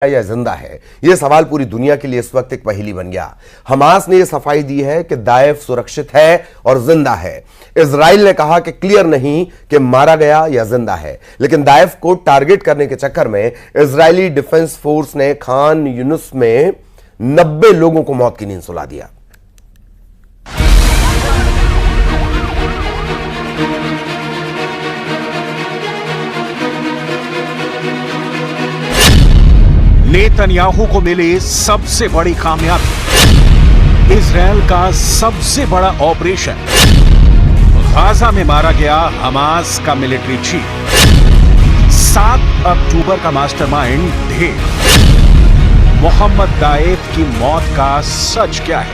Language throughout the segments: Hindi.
या जिंदा है? यह सवाल पूरी दुनिया के लिए इस वक्त एक पहेली बन गया। हमास ने यह सफाई दी है कि दाइफ सुरक्षित है और जिंदा है। इजराइल ने कहा कि क्लियर नहीं कि मारा गया या जिंदा है, लेकिन दाइफ को टारगेट करने के चक्कर में इजरायली डिफेंस फोर्स ने खान यूनुस में 90 लोगों को मौत की नींद सुला दिया। नेतन्याहू को मिली सबसे बड़ी कामयाबी, इजराइल का सबसे बड़ा ऑपरेशन। गाजा में मारा गया हमास का मिलिट्री चीफ। 7 अक्टूबर का मास्टरमाइंड ढेर। मोहम्मद दाइफ की मौत का सच क्या है?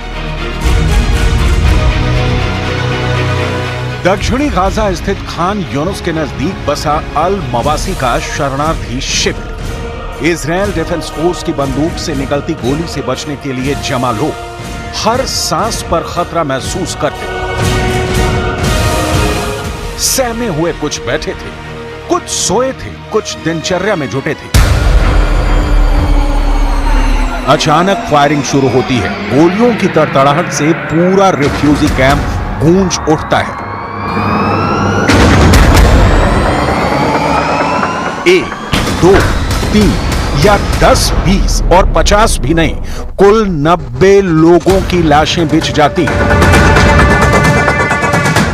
दक्षिणी गाजा स्थित खान यूनुस के नजदीक बसा अल मवासी का शरणार्थी शिविर। इजराइल डिफेंस फोर्स की बंदूक से निकलती गोली से बचने के लिए जमा लोग हर सांस पर खतरा महसूस करते। सहमे हुए कुछ बैठे थे, कुछ सोए थे, कुछ दिनचर्या में जुटे थे। अचानक फायरिंग शुरू होती है। गोलियों की तड़तड़ाहट से पूरा रिफ्यूजी कैंप गूंज उठता है। 1, 2, 3 या 10, 20 और 50 भी नहीं, कुल 90 लोगों की लाशें बिछ जाती हैं।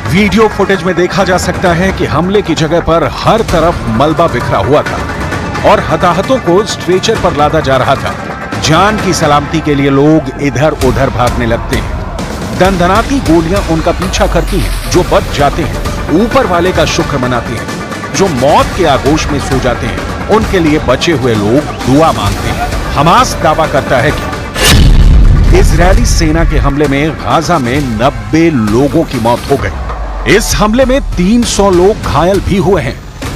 वीडियो फुटेज में देखा जा सकता है कि हमले की जगह पर हर तरफ मलबा बिखरा हुआ था और हताहतों को स्ट्रेचर पर लादा जा रहा था। जान की सलामती के लिए लोग इधर उधर भागने लगते हैं। दंदनाती गोलियां उनका पीछा करती हैं। जो बच जाते हैं ऊपर वाले का शुक्र मनाते हैं। जो मौत के आगोश में सो जाते हैं उनके लिए बचे हुए लोग दुआ मांगते हैं। हमास दावा करता है कि इजरायली सेना के हमले में गाजा में 90 लोगों की मौत हो गई। इस हमले में 300 लोग घायल भी हुए हैं।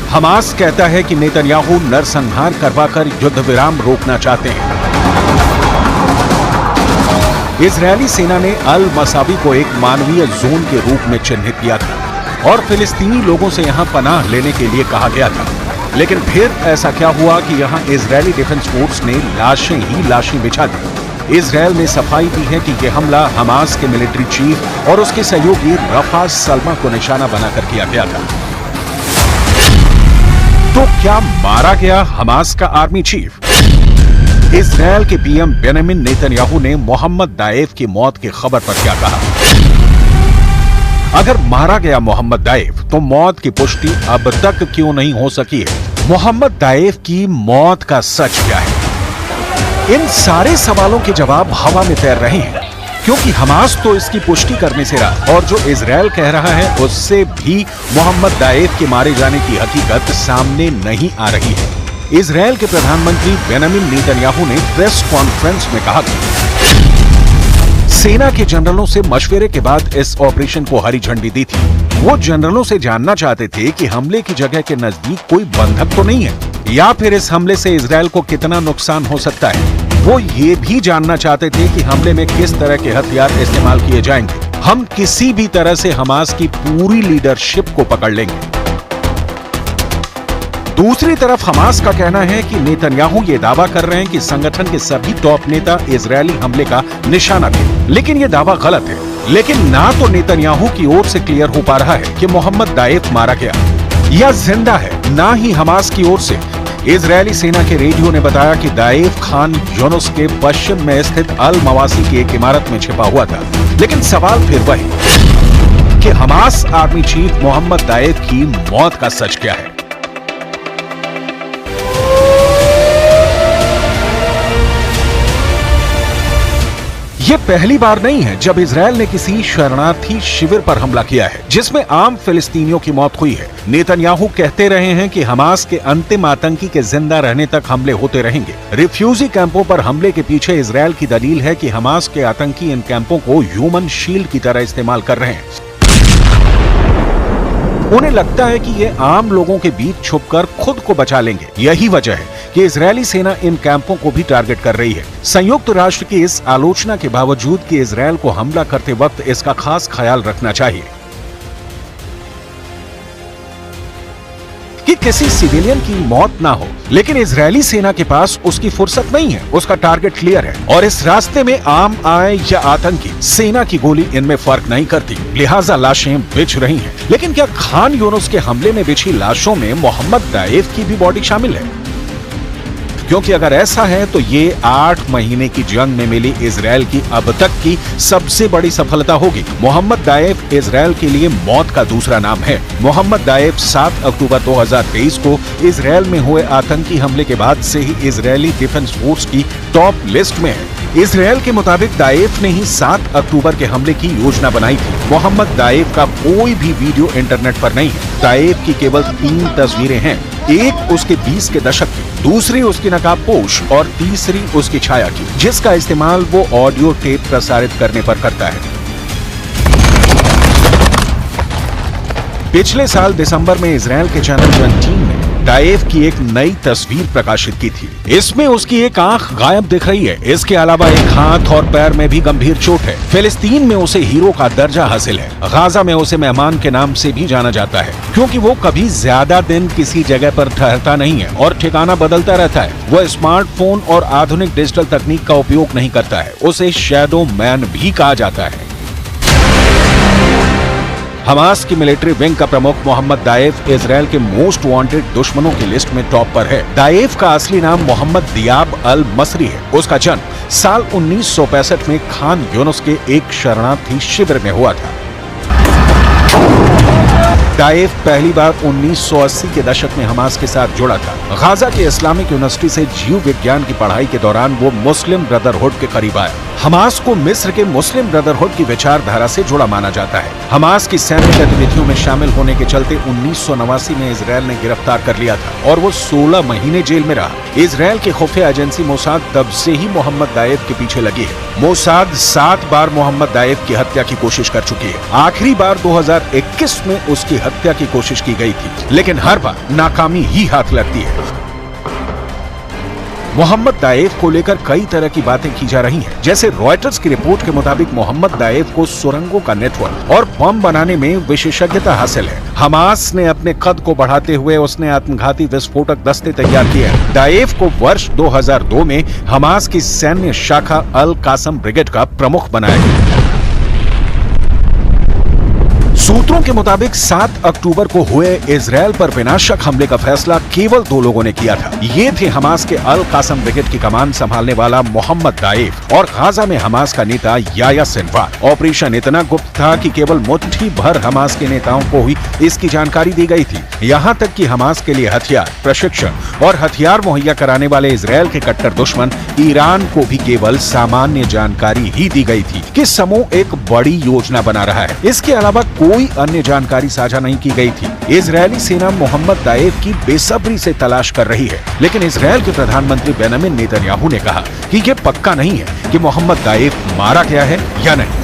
हमास कहता है कि नेतन्याहू नरसंहार करवाकर युद्ध विराम रोकना चाहते हैं। इजरायली सेना ने अल मसावी को एक मानवीय जोन के रूप में चिन्हित किया था और फिलिस्तीनी लोगों से यहां पनाह लेने के लिए कहा गया था। लेकिन फिर ऐसा क्या हुआ कि यहां इजरायली डिफेंस फोर्स ने लाशें ही लाशें बिछा दी। इजरायल ने सफाई दी है कि यह हमला हमास के मिलिट्री चीफ और उसके सहयोगी रफा सलमा को निशाना बनाकर किया गया था। तो क्या मारा गया हमास का आर्मी चीफ? इजरायल के पीएम बेंजामिन नेतन्याहू ने मोहम्मद दाइफ की मौत की खबर पर क्या कहा? अगर मारा गया मोहम्मद दाइफ तो मौत की पुष्टि अब तक क्यों नहीं हो सकी है? मोहम्मद दाइफ की मौत का सच क्या है? इन सारे सवालों के जवाब हवा में तैर रहे हैं, क्योंकि हमास तो इसकी पुष्टि करने से रहा और जो इजरायल कह रहा है उससे भी मोहम्मद दाइफ के मारे जाने की हकीकत सामने नहीं आ रही है। इजरायल के प्रधानमंत्री बेंजामिन नेतन्याहू ने प्रेस कॉन्फ्रेंस में कहा सेना के जनरलों से मशवरे के बाद इस ऑपरेशन को हरी झंडी दी थी। वो जनरलों से जानना चाहते थे कि हमले की जगह के नजदीक कोई बंधक तो नहीं है, या फिर इस हमले से इजरायल को कितना नुकसान हो सकता है। वो ये भी जानना चाहते थे कि हमले में किस तरह के हथियार इस्तेमाल किए जाएंगे। हम किसी भी तरह से हमास की पूरी लीडरशिप को पकड़ लेंगे। दूसरी तरफ हमास का कहना है कि नेतन्याहू ये दावा कर रहे हैं कि संगठन के सभी टॉप नेता इजरायली हमले का निशाना थे, लेकिन ये दावा गलत है। लेकिन ना तो नेतन्याहू की ओर से क्लियर हो पा रहा है कि मोहम्मद दाइफ मारा गया या जिंदा है, ना ही हमास की ओर से। इजरायली सेना के रेडियो ने बताया कि दाइफ खान यूनुस के पश्चिम में स्थित अल मवासी की एक इमारत में छिपा हुआ था। लेकिन सवाल फिर वही कि हमास आर्मी चीफ मोहम्मद दाइफ की मौत का सच क्या है? ये पहली बार नहीं है जब इजरायल ने किसी शरणार्थी शिविर पर हमला किया है जिसमें आम फिलिस्तीनियों की मौत हुई है। नेतन्याहू कहते रहे हैं कि हमास के अंतिम आतंकी के जिंदा रहने तक हमले होते रहेंगे। रिफ्यूजी कैंपों पर हमले के पीछे इजरायल की दलील है कि हमास के आतंकी इन कैंपों को ह्यूमन शील्ड की तरह इस्तेमाल कर रहे हैं। उन्हें लगता है कि ये आम लोगों के बीच छुपकर खुद को बचा लेंगे। यही वजह है कि इजरायली सेना इन कैंपों को भी टारगेट कर रही है। संयुक्त राष्ट्र की इस आलोचना के बावजूद कि इजरायल को हमला करते वक्त इसका खास ख्याल रखना चाहिए। कि किसी सिविलियन की मौत ना हो, लेकिन इजरायली सेना के पास उसकी फुर्सत नहीं है। उसका टारगेट क्लियर है और इस रास्ते में आम आए या आतंकी, सेना की गोली इनमें फर्क नहीं करती, लिहाजा लाशें बिछ रही हैं। लेकिन क्या खान यूनुस के हमले में बिछी लाशों में मोहम्मद दाएफ की भी बॉडी शामिल है? क्योंकि अगर ऐसा है तो ये 8 महीने की जंग में मिली इजरायल की अब तक की सबसे बड़ी सफलता होगी। मोहम्मद दाएफ इजरायल के लिए मौत का दूसरा नाम है। मोहम्मद दाएफ 7 अक्टूबर 2023 को इजरायल में हुए आतंकी हमले के बाद से ही इजरायली डिफेंस फोर्स की टॉप लिस्ट में है। इजरायल के मुताबिक दाएफ ने ही 7 अक्टूबर के हमले की योजना बनाई थी। मोहम्मद दाएफ का कोई भी वीडियो इंटरनेट पर नहीं है। दाएफ की केवल 3 तस्वीरें हैं, एक उसके 20 के दशक की, दूसरी उसकी नकाबपोश और तीसरी उसकी छाया की, जिसका इस्तेमाल वो ऑडियो टेप प्रसारित करने पर करता है। पिछले साल दिसंबर में इजरायल के चैनल 17 ने दाएफ की एक नई तस्वीर प्रकाशित की थी। इसमें उसकी एक आंख गायब दिख रही है। इसके अलावा एक हाथ और पैर में भी गंभीर चोट है। फिलिस्तीन में उसे हीरो का दर्जा हासिल है। गाजा में उसे मेहमान के नाम से भी जाना जाता है, क्योंकि वो कभी ज्यादा दिन किसी जगह पर ठहरता नहीं है और ठिकाना बदलता रहता है। वह स्मार्टफोन और आधुनिक डिजिटल तकनीक का उपयोग नहीं करता है। उसे शैडो मैन भी कहा जाता है। हमास की मिलिट्री विंग का प्रमुख मोहम्मद दाएफ इजरायल के मोस्ट वांटेड दुश्मनों की लिस्ट में टॉप पर है। दाएफ का असली नाम मोहम्मद दियाब अल मसरी है। उसका जन्म साल 1965 में खान यूनुस के एक शरणार्थी शिविर में हुआ था। दाएफ पहली बार 1980 के दशक में हमास के साथ जुड़ा था। गाजा के इस्लामिक यूनिवर्सिटी से जीव विज्ञान की पढ़ाई के दौरान वो मुस्लिम ब्रदरहुड के करीब आया। हमास को मिस्र के मुस्लिम ब्रदरहुड की विचारधारा से जुड़ा माना जाता है। हमास की सैन्य गतिविधियों में शामिल होने के चलते 1989 में इजरायल ने गिरफ्तार कर लिया था और वो 16 महीने जेल में रहा। इजरायल की खुफिया एजेंसी मोसाद तब से ही मोहम्मद दाएफ के पीछे लगी है। मोसाद 7 बार मोहम्मद दाएफ की हत्या की कोशिश कर चुकी है। आखिरी बार 2021 में उसकी हत्या की कोशिश की गई थी, लेकिन हर बार नाकामी ही हाथ लगती है। मोहम्मद दाएफ को लेकर कई तरह की बातें की जा रही हैं। जैसे रॉयटर्स की रिपोर्ट के मुताबिक मोहम्मद दाएफ को सुरंगों का नेटवर्क और बम बनाने में विशेषज्ञता हासिल है। हमास ने अपने कद को बढ़ाते हुए उसने आत्मघाती विस्फोटक दस्ते तैयार किए हैं। दाएफ को वर्ष 2002 में हमास की सैन्य शाखा अल कासम ब्रिगेड का प्रमुख बनाया गया। सूत्रों के मुताबिक 7 अक्टूबर को हुए इजरायल पर विनाशक हमले का फैसला केवल 2 लोगों ने किया था। ये थे हमास के अल कासम ब्रिगेड की कमान संभालने वाला मोहम्मद दाएफ और गाजा में हमास का नेता याया सिनवार। ऑपरेशन इतना गुप्त था कि केवल मुट्ठी भर हमास के नेताओं को ही इसकी जानकारी दी गई थी। यहाँ तक कि हमास के लिए हथियार, प्रशिक्षण और हथियार मुहैया कराने वाले इजरायल के कट्टर दुश्मन ईरान को भी केवल सामान्य जानकारी ही दी गई थी कि समूह एक बड़ी योजना बना रहा है। इसके अलावा कोई अन्य जानकारी साझा नहीं की गई थी। इजरायली सेना मोहम्मद दाएफ की बेसब्री से तलाश कर रही है, लेकिन इजरायल के प्रधानमंत्री बेंजामिन नेतन्याहू ने कहा कि यह पक्का नहीं है कि मोहम्मद दाएफ मारा गया है या नहीं।